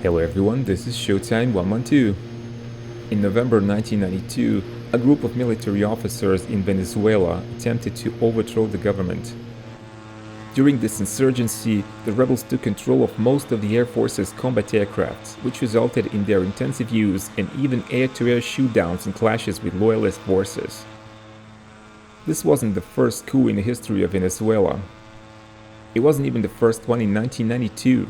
Hello everyone, this is Showtime 112. In November 1992, a group of military officers in Venezuela attempted to overthrow the government. During this insurgency, the rebels took control of most of the Air Force's combat aircraft, which resulted in their intensive use and even air-to-air shootdowns and clashes with loyalist forces. This wasn't the first coup in the history of Venezuela. It wasn't even the first one in 1992.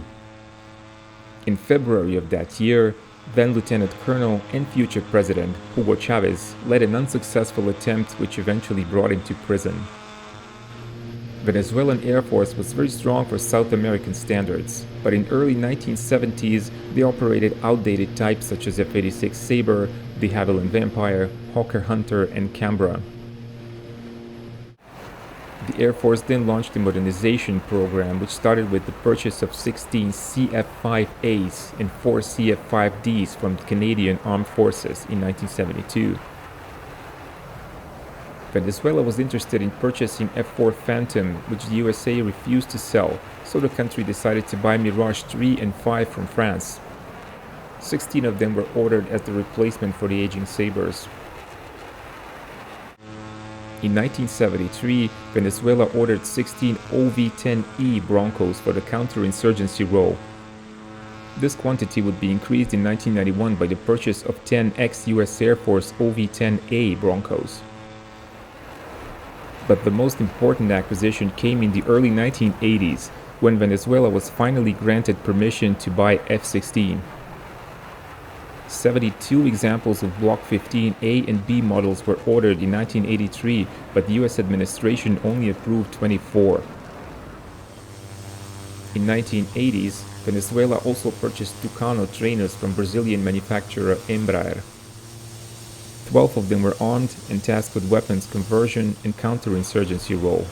In February of that year, then Lieutenant Colonel and future President Hugo Chavez led an unsuccessful attempt which eventually brought him to prison. Venezuelan Air Force was very strong for South American standards, but in early 1970s they operated outdated types such as F-16 Sabre, the Havilland Vampire, Hawker Hunter and Canberra. The Air Force then launched a modernization program which started with the purchase of 16 CF-5As and 4 CF-5Ds from the Canadian Armed Forces in 1972. Venezuela was interested in purchasing F-4 Phantom, which the USA refused to sell, so the country decided to buy Mirage 3 and 5 from France. 16 of them were ordered as the replacement for the aging Sabres. In 1973, Venezuela ordered 16 OV-10E Broncos for the counterinsurgency role. This quantity would be increased in 1991 by the purchase of 10 ex-US Air Force OV-10A Broncos. But the most important acquisition came in the early 1980s, when Venezuela was finally granted permission to buy F-16. 72 examples of Block 15 A and B models were ordered in 1983, but the US administration only approved 24. In 1980s, Venezuela also purchased Tucano trainers from Brazilian manufacturer Embraer. 12 of them were armed and tasked with weapons conversion and counterinsurgency role.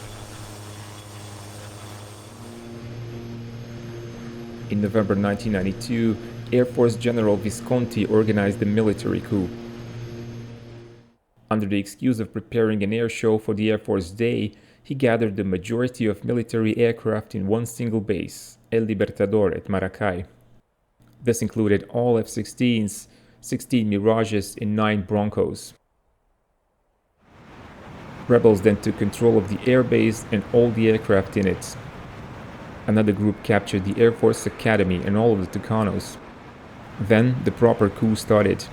In November 1992, Air Force General Visconti organized a military coup. Under the excuse of preparing an air show for the Air Force Day, he gathered the majority of military aircraft in one single base, El Libertador at Maracay. This included all F-16s, 16 Mirages and 9 Broncos. Rebels then took control of the airbase and all the aircraft in it. Another group captured the Air Force Academy and all of the Tucanos. Then the proper coup started.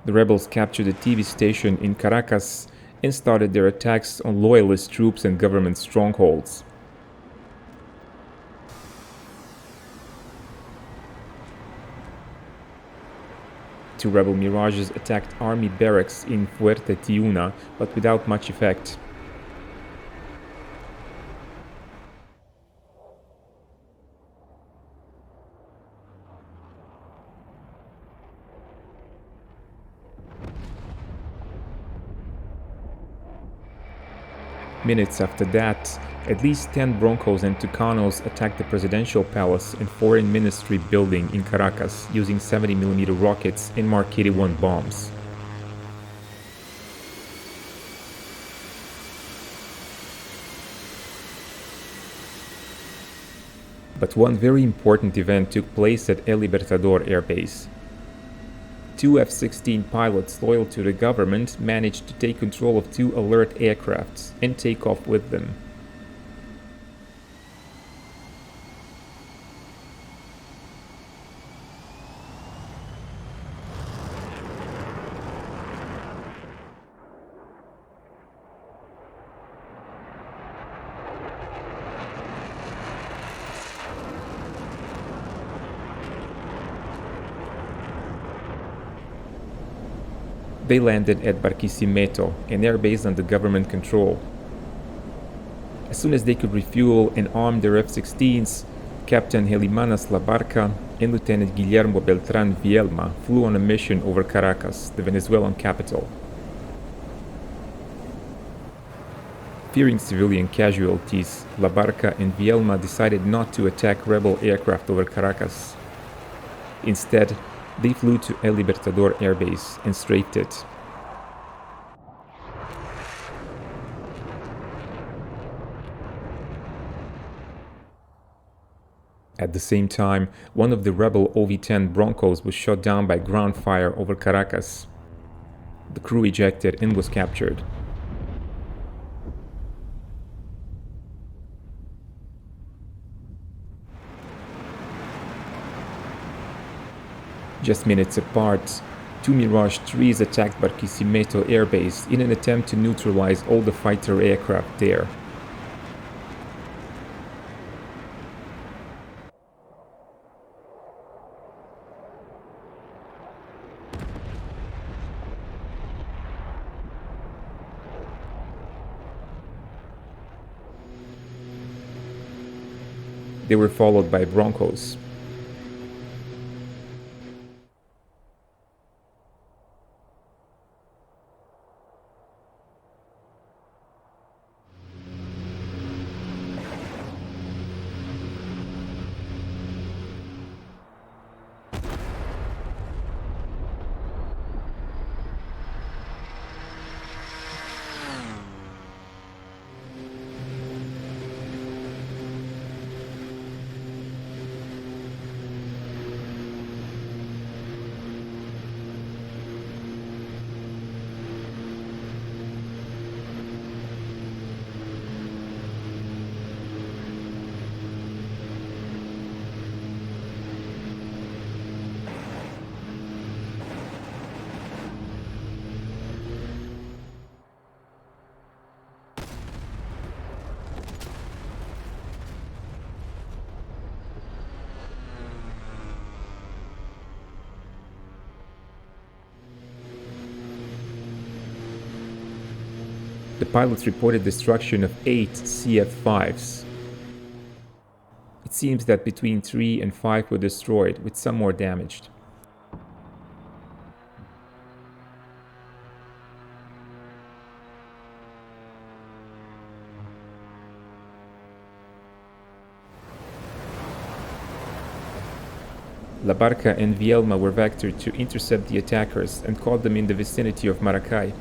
The rebels captured a TV station in Caracas and started their attacks on loyalist troops and government strongholds. Two rebel Mirages attacked army barracks in Fuerte Tiuna, but without much effect. Minutes after that, at least 10 Broncos and Tucanos attacked the presidential palace and foreign ministry building in Caracas using 70mm rockets and Mark 81 bombs. But one very important event took place at El Libertador Air Base. 2 F-16 pilots loyal to the government managed to take control of 2 alert aircrafts and take off with them. They landed at Barquisimeto, an airbase under government control. As soon as they could refuel and arm their F-16s, Captain Helimanas Labarca and Lieutenant Guillermo Beltrán Vielma flew on a mission over Caracas, the Venezuelan capital. Fearing civilian casualties, Labarca and Vielma decided not to attack rebel aircraft over Caracas. Instead, they flew to El Libertador Air Base and strafed it. At the same time, one of the rebel OV-10 Broncos was shot down by ground fire over Caracas. The crew ejected and was captured. Just minutes apart, two Mirage 3s attacked Barquisimeto Air Base in an attempt to neutralize all the fighter aircraft there. They were followed by Broncos. The pilots reported destruction of 8 CF-5s. It seems that between 3 and 5 were destroyed, with some more damaged. La Barca and Vielma were vectored to intercept the attackers and caught them in the vicinity of Maracay.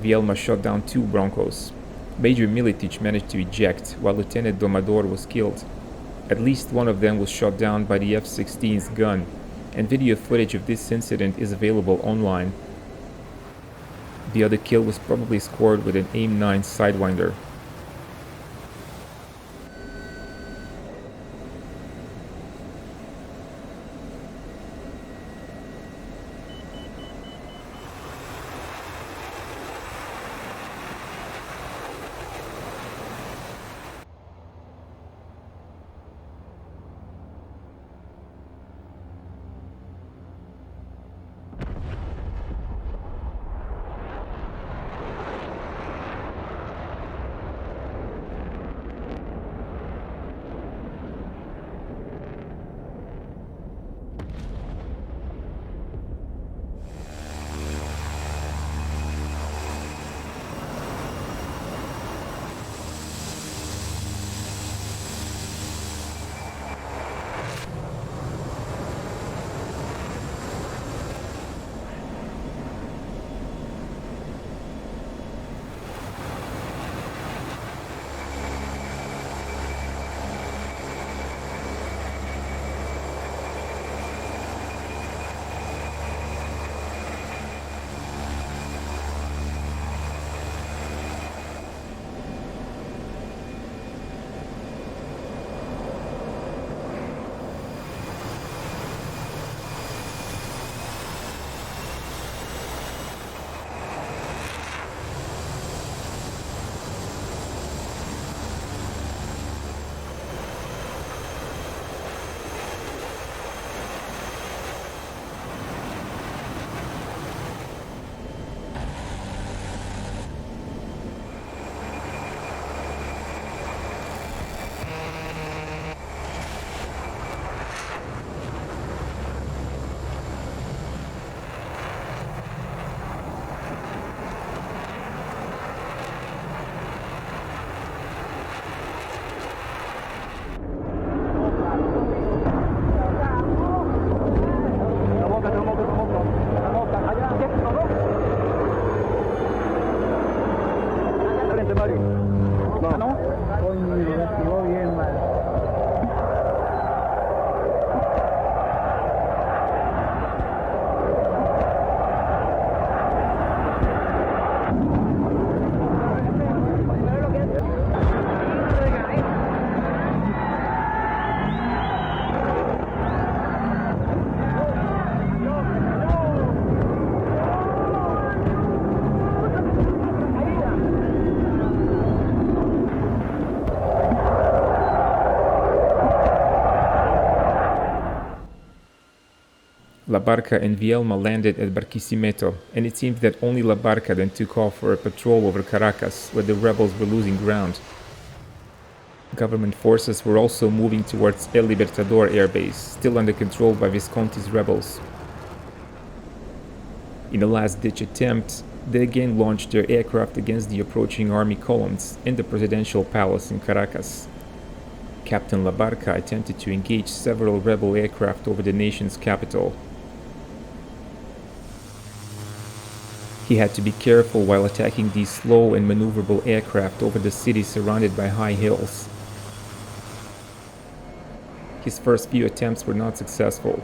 Vielma shot down 2 Broncos. Major Militic managed to eject, while Lieutenant Domador was killed. At least one of them was shot down by the F-16's gun, and video footage of this incident is available online. The other kill was probably scored with an AIM-9 Sidewinder. La Barca and Vielma landed at Barquisimeto, and it seems that only La Barca then took off for a patrol over Caracas, where the rebels were losing ground. Government forces were also moving towards El Libertador air base, still under control by Visconti's rebels. In a last-ditch attempt, they again launched their aircraft against the approaching army columns in the presidential palace in Caracas. Captain La Barca attempted to engage several rebel aircraft over the nation's capital. He had to be careful while attacking these slow and maneuverable aircraft over the city surrounded by high hills. His first few attempts were not successful.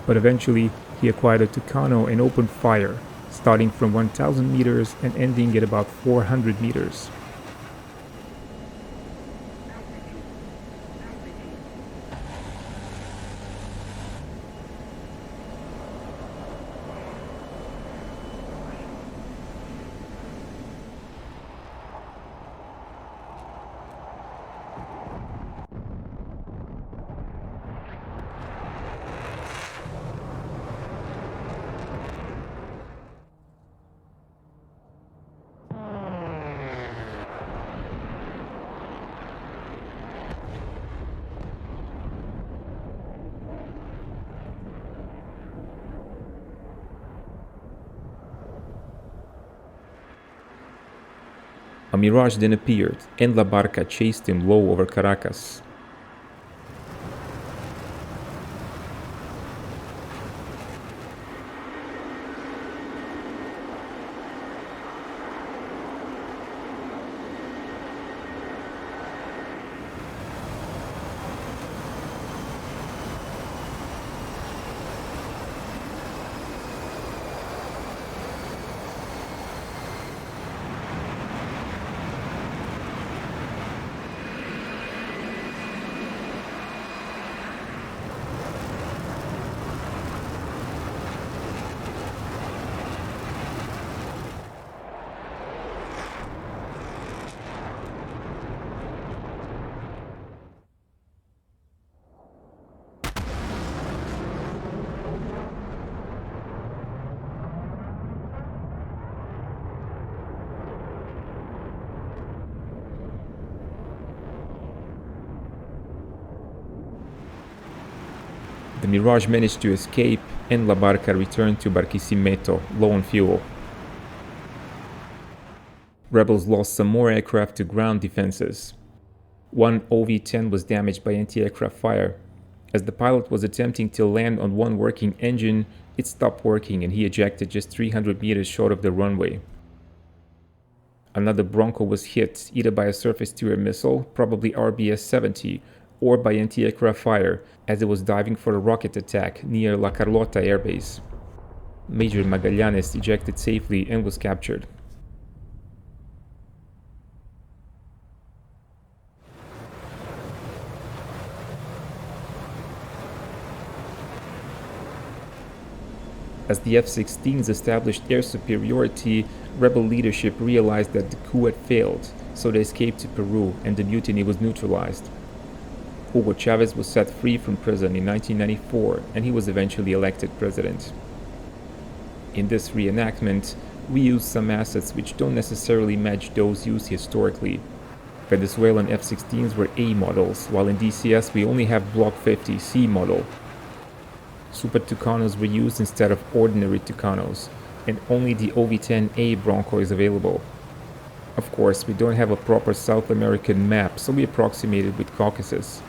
But eventually, he acquired a Tucano and opened fire, starting from 1,000 meters and ending at about 400 meters. A mirage then appeared, and La Barca chased him low over Caracas. The Mirage managed to escape, and La Barca returned to Barquisimeto, low on fuel. Rebels lost some more aircraft to ground defenses. One OV-10 was damaged by anti-aircraft fire. As the pilot was attempting to land on one working engine, it stopped working and he ejected just 300 meters short of the runway. Another Bronco was hit either by a surface-to-air missile, probably RBS-70, or by anti-aircraft fire, as it was diving for a rocket attack near La Carlota airbase. Major Magallanes ejected safely and was captured. As the F-16s established air superiority, rebel leadership realized that the coup had failed, so they escaped to Peru and the mutiny was neutralized. Hugo Chavez was set free from prison in 1994 and he was eventually elected president. In this reenactment, we use some assets which don't necessarily match those used historically. Venezuelan F-16s were A models, while in DCS we only have Block 50 C model. Super Tucanos were used instead of ordinary Tucanos, and only the OV-10A Bronco is available. Of course, we don't have a proper South American map, so we approximated with Caucasus.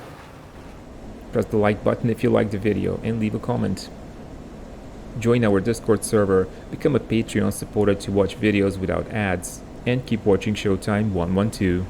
Press the like button if you liked the video and leave a comment. Join our Discord server, become a Patreon supporter to watch videos without ads, and keep watching Showtime 112.